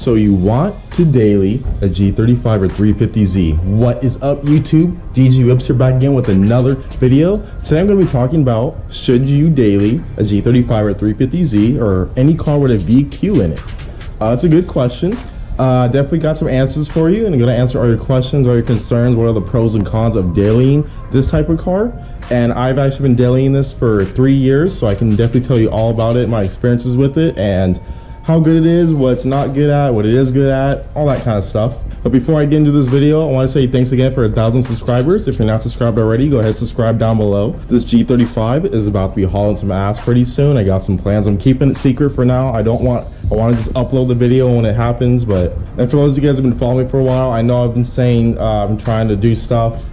So you want to daily a G35 or 350Z. What is up, YouTube? dgwhip here back again with another video. Today I'm going to be talking about should you daily a G35 or 350Z or any car with a VQ in it. It's a good question. Definitely got some answers for you, and I'm going to answer all your questions, all your concerns. What are the pros and cons of dailying this type of car? And I've actually been dailying this for 3 years, so I can definitely tell you all about it, my experiences with it, and how good it is, what it's not good at, what it is good at, all that kind of stuff. But before I get into this video, I want to say thanks again for 1,000 subscribers. If you're not subscribed already, go ahead and subscribe down below. This G35 is about to be hauling some ass pretty soon. I got some plans. I'm keeping it secret for now. I want to just upload the video when it happens. And for those of you guys who have been following me for a while, I know I've been saying I'm trying to do stuff.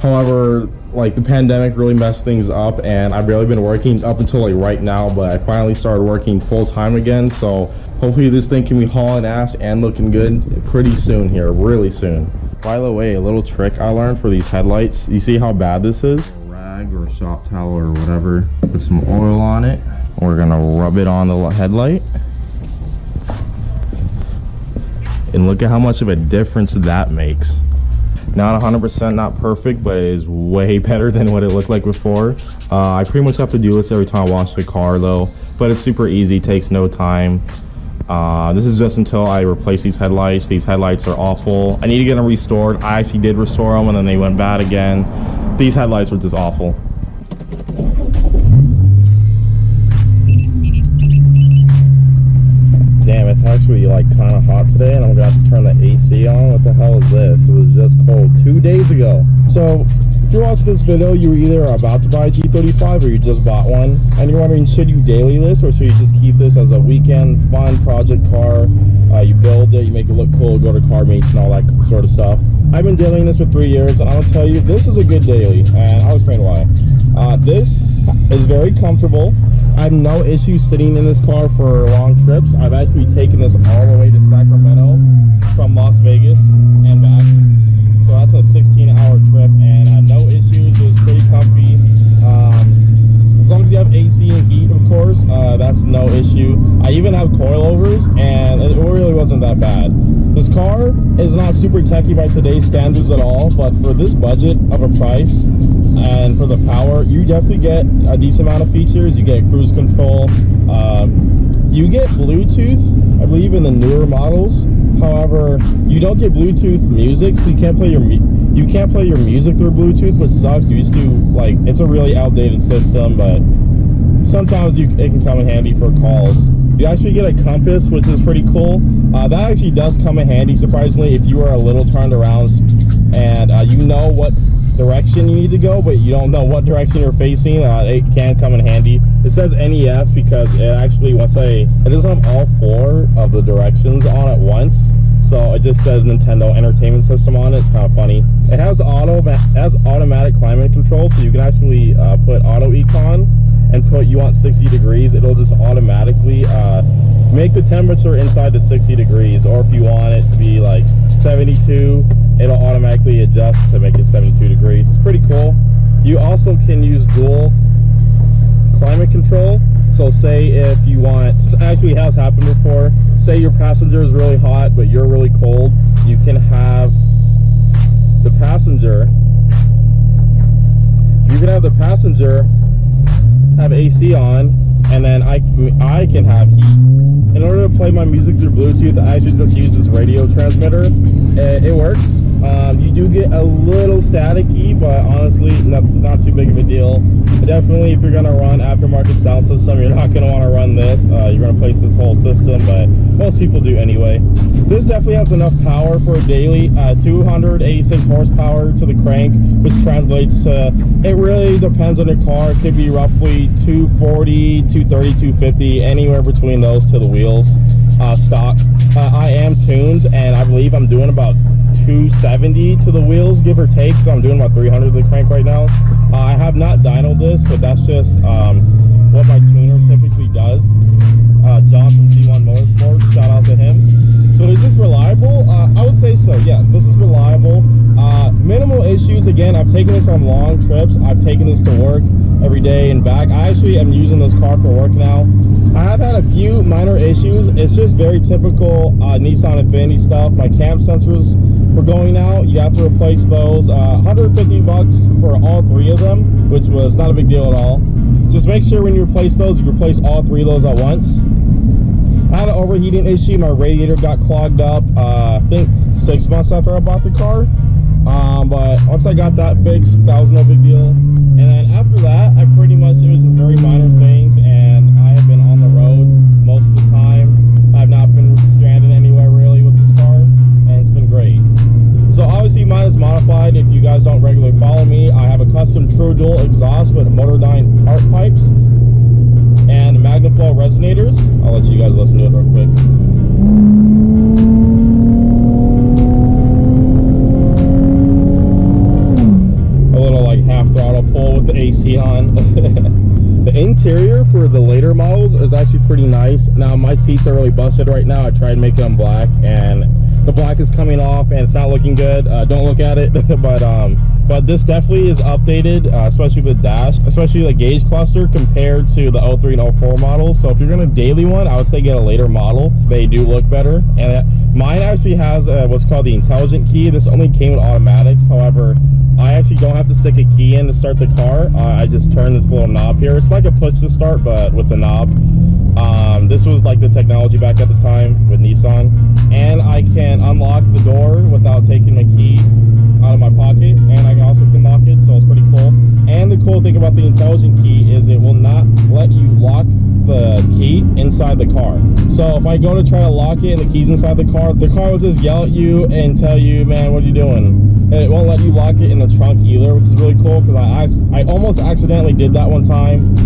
However, like, the pandemic really messed things up, and I've barely been working up until like right now, but I finally started working full-time again, so hopefully this thing can be hauling ass and looking good pretty soon here, really soon. By the way, a little trick I learned for these headlights, you see how bad this is? A rag or a shop towel or whatever, put some oil on it. We're gonna rub it on the headlight. And look at how much of a difference that makes. Not 100%, not perfect, but it is way better than what it looked like before. I pretty much have to do this every time I wash the car though, but it's super easy, takes no time. This is just until I replace these headlights. These headlights are awful. I need to get them restored. I actually did restore them and then they went bad again. These headlights were just awful. Damn, it's actually like kind of hot today, and I'm gonna have to turn the AC on. What the hell is this? It was just cold 2 days ago. So if you're watching this video, you were either about to buy a G35 or you just bought one, and you're wondering, should you daily this or should you just keep this as a weekend fun project car? You build it, you make it look cool, go to car meets and all that sort of stuff. I've been dailying this for 3 years, and I'll tell you, this is a good daily, and I'll explain why. This is very comfortable. I have no issue sitting in this car for long trips. I've actually taken this all the way to Sacramento from Las Vegas and back. So that's a 16-hour trip, and I had no issues. It was pretty comfy. As long as you have AC and heat, of course, that's no issue. I even have coilovers, and it really wasn't that bad. This car is not super techy by today's standards at all, but for this budget of a price and for the power, you definitely get a decent amount of features. You get cruise control. You get Bluetooth, I believe, in the newer models. However, you don't get Bluetooth music, so you can't play your music through Bluetooth, which sucks. You used to, like, it's a really outdated system, but sometimes it can come in handy for calls. You actually get a compass, which is pretty cool. That actually does come in handy, surprisingly, if you are a little turned around and you know what direction you need to go, but you don't know what direction you're facing. It can come in handy. It says NES because it actually, it doesn't have all 4 of the directions on at once, so it just says Nintendo Entertainment System on it. It's kind of funny. It has automatic climate control, so you can actually put auto econ and put you want 60 degrees. It'll just automatically make the temperature inside the 60 degrees, or if you want it to be like 72, it'll automatically adjust to make it 72 degrees. It's pretty cool. You also can use dual climate control. So say if you want, this actually has happened before, say your passenger is really hot but you're really cold, you can have the passenger have AC on, and then I can have heat. In order to play my music through Bluetooth, I actually just use this radio transmitter. It works. You do get a little staticky, but honestly, not too big of a deal. Definitely, if you're gonna run aftermarket sound system, you're not gonna want to run this. You're gonna place this whole system, but most people do anyway. This definitely has enough power for a daily. 286 horsepower to the crank, which translates to, it really depends on your car. It could be roughly 240, 230, 250, anywhere between those to the wheels. Stock. I am tuned, and I believe I'm doing about 270 to the wheels, give or take, so I'm doing about 300 to the crank right now. I have not dynoed this, but that's just what my tuner typically does. John from G1 Motorsports, shout out to him. So is this reliable? I would say so, yes. This is reliable. Minimal issues. Again, I've taken this on long trips. I've taken this to work. every day and back. I actually am using this car for work now. I have had a few minor issues. It's just very typical Nissan Infiniti stuff. My cam sensors were going out. You have to replace those. 150 bucks for all three of them, which was not a big deal at all. Just make sure when you replace those, you replace all three of those at once. I had an overheating issue. My radiator got clogged up, I think 6 months after I bought the car. But once I got that fixed, that was no big deal. And then after that, it was just very minor things, and I have been on the road most of the time. I've not been stranded anywhere really with this car, and it's been great. So obviously mine is modified. If you guys don't regularly follow me, I have a custom True Dual exhaust with Motordyne arc pipes and MagnaFlow resonators. I'll let you guys listen to it real quick. A little like half throttle pull with the AC on. The interior for the later models is actually pretty nice. Now my seats are really busted right now. I tried making them black and the black is coming off and it's not looking good. Don't look at it. But this definitely is updated, especially the dash, especially the gauge cluster compared to the 03 and 04 models. So if you're gonna daily one, I would say get a later model. They do look better. And mine actually has what's called the intelligent key. This only came with automatics. However, I actually don't have to stick a key in to start the car. I just turn this little knob here. It's like a push to start, but with the knob. This was like the technology back at the time with Nissan. And I can unlock the door without taking my key out of my pocket, and I also can lock it, so it's pretty cool. And the cool thing about the intelligent key is it will not let you lock the key inside the car. So if I go to try to lock it and the key's inside the car will just yell at you and tell you, man, what are you doing? And it won't let you lock it in the trunk either, which is really cool, because I almost accidentally did that one time,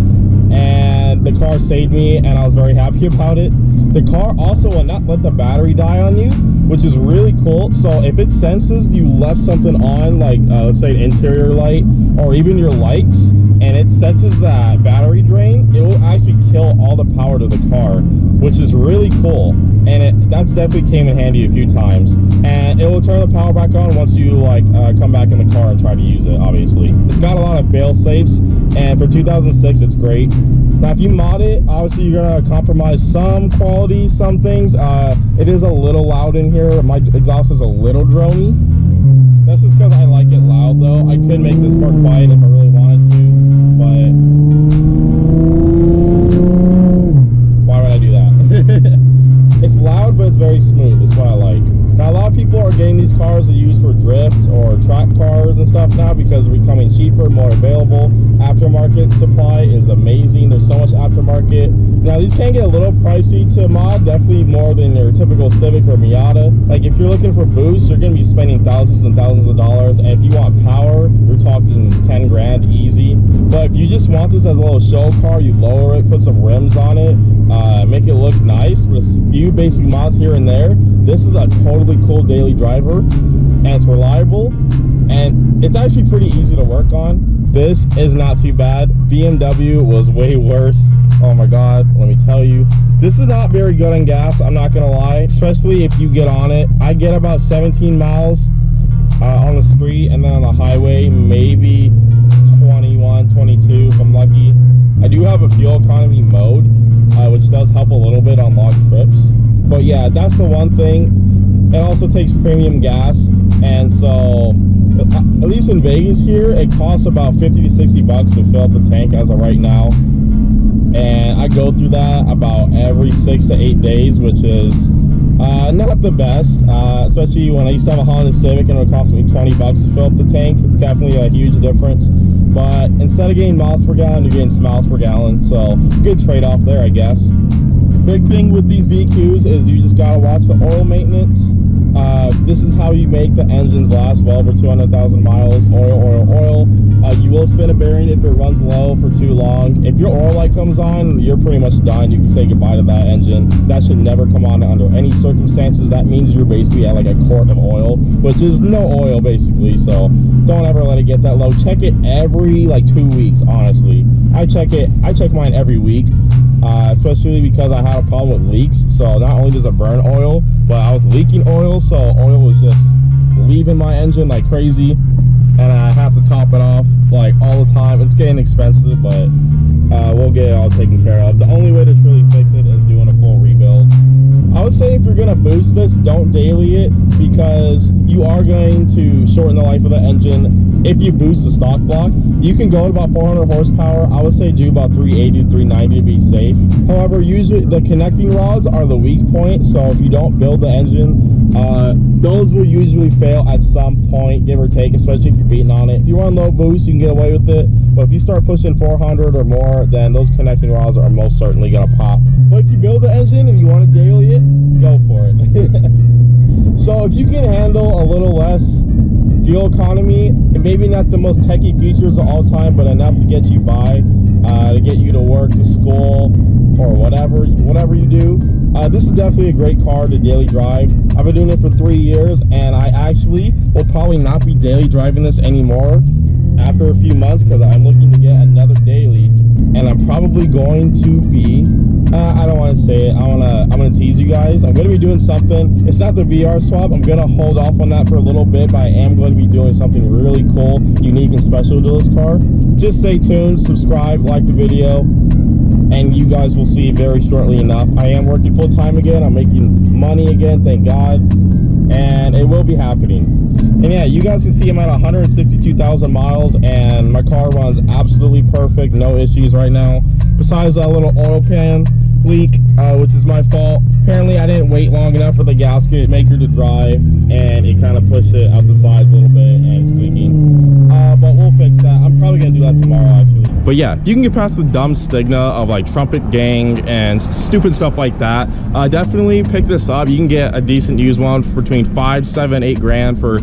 and the car saved me, and I was very happy about it. The car also will not let the battery die on you, which is really cool. So if it senses you left something on, like let's say an interior light or even your lights, and it senses that battery drain, it will actually kill all the power to the car, which is really cool. And that's definitely came in handy a few times. And it will turn the power back on once you like come back in the car and try to use it. Obviously, it's got a lot of fail safes, and for 2006, it's great. Now, if you mod it, obviously you're gonna compromise some quality, some things. It is a little loud in here. My exhaust is a little drony. That's just because I like it loud, though. I could make this more quiet if I really wanted to, but why would I do that? It's loud, but it's very smooth. That's what I like. Now, a lot of people are getting these cars to use for drift or track cars and stuff now because they're becoming cheaper, more available. Aftermarket supply is amazing. There's so much aftermarket. Now, these can get a little pricey to mod, definitely more than your typical Civic or Miata. Like, if you're looking for boost, you're going to be spending thousands and thousands of dollars. And if you want power, you're talking 10 grand easy. But if you just want this as a little show car, you lower it, put some rims on it, make it look nice with a few basic mods here and there. This is a totally cool daily driver, and it's reliable, and it's actually pretty easy to work on. This is not too bad. BMW was way worse. Oh my god, let me tell you. This is not very good on gas, I'm not gonna lie, especially if you get on it. I get about 17 miles on the street, and then on the highway maybe 21, 22 if I'm lucky. I do have a fuel economy mode, which does help a little bit on long trips. But yeah, that's the one thing. It also takes premium gas, and so at least in Vegas here, it costs about 50 to 60 bucks to fill up the tank as of right now. And I go through that about every 6 to 8 days, which is not the best, especially when I used to have a Honda Civic and it would cost me 20 bucks to fill up the tank. Definitely a huge difference. But instead of getting miles per gallon, you're getting miles per gallon. So good trade-off there, I guess. Big thing with these VQs is you just gotta watch the oil maintenance. This is how you make the engines last well over 200,000 miles. Oil. You will spin a bearing if it runs low for too long. If your oil light comes on, you're pretty much done. You can say goodbye to that engine. That should never come on under any circumstances. That means you're basically at like a quart of oil, which is no oil basically. So don't ever let it get that low. Check it every like 2 weeks, honestly. I check mine every week. Especially because I had a problem with leaks. So not only does it burn oil, but I was leaking oil, so oil was just leaving my engine like crazy, and I have to top it off like all the time. It's getting expensive, but we'll get it all taken care of. The only way to truly fix it is doing a full rebuild. I would say if you're gonna boost this, don't daily it, because you are going to shorten the life of the engine. If you boost the stock block, you can go to about 400 horsepower. I would say do about 380 to 390 to be safe. However, usually the connecting rods are the weak point, so if you don't build the engine, those will usually fail at some point, give or take, especially if you're beating on it. If you run low boost, you can get away with it, but if you start pushing 400 or more, then those connecting rods are most certainly gonna pop. But if you build the engine and you want to daily it, go for it. So if you can handle a little less fuel economy, and maybe not the most techie features of all time, but enough to get you by, to get you to work, to school, or whatever you do, this is definitely a great car to daily drive. I've been doing it for 3 years, and I actually will probably not be daily driving this anymore after a few months, because I'm looking to get another daily, and I'm probably going to be I don't want to say it. I'm gonna tease you guys. I'm gonna be doing something. It's not the VR swap. I'm gonna hold off on that for a little bit, but I am going to be doing something really cool, unique, and special to this car. Just stay tuned, subscribe, like the video, and you guys will see very shortly enough. I am working full time again. I'm making money again, thank God, and it will be happening. And yeah, you guys can see I'm at 162,000 miles, and my car runs absolutely perfect, no issues right now. Besides that little oil pan leak, which is my fault. Apparently I didn't wait long enough for the gasket maker to dry, and it kind of pushed it out the sides a little bit, and it's leaking. But we'll fix that. I'm probably gonna do that tomorrow, actually. But yeah, you can get past the dumb stigma of like trumpet gang and stupid stuff like that. Definitely pick this up. You can get a decent used one for between 5, 7, 8 grand for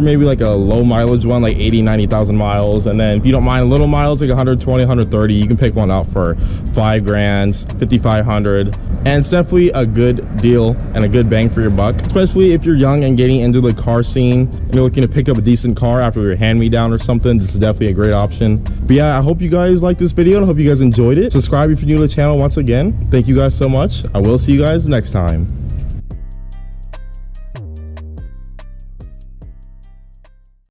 maybe like a low mileage one, like 80, 90,000 miles. And then if you don't mind a little mileage, like 120, 130, you can pick one up for 5 grand, 5,500. And it's definitely a good deal and a good bang for your buck, especially if you're young and getting into the car scene and you're looking to pick up a decent car after your hand-me-down or something. This is definitely a great option. But yeah, I hope you guys liked this video, and I hope you guys enjoyed it. Subscribe if you're new to the channel once again. Thank you guys so much. I will see you guys next time.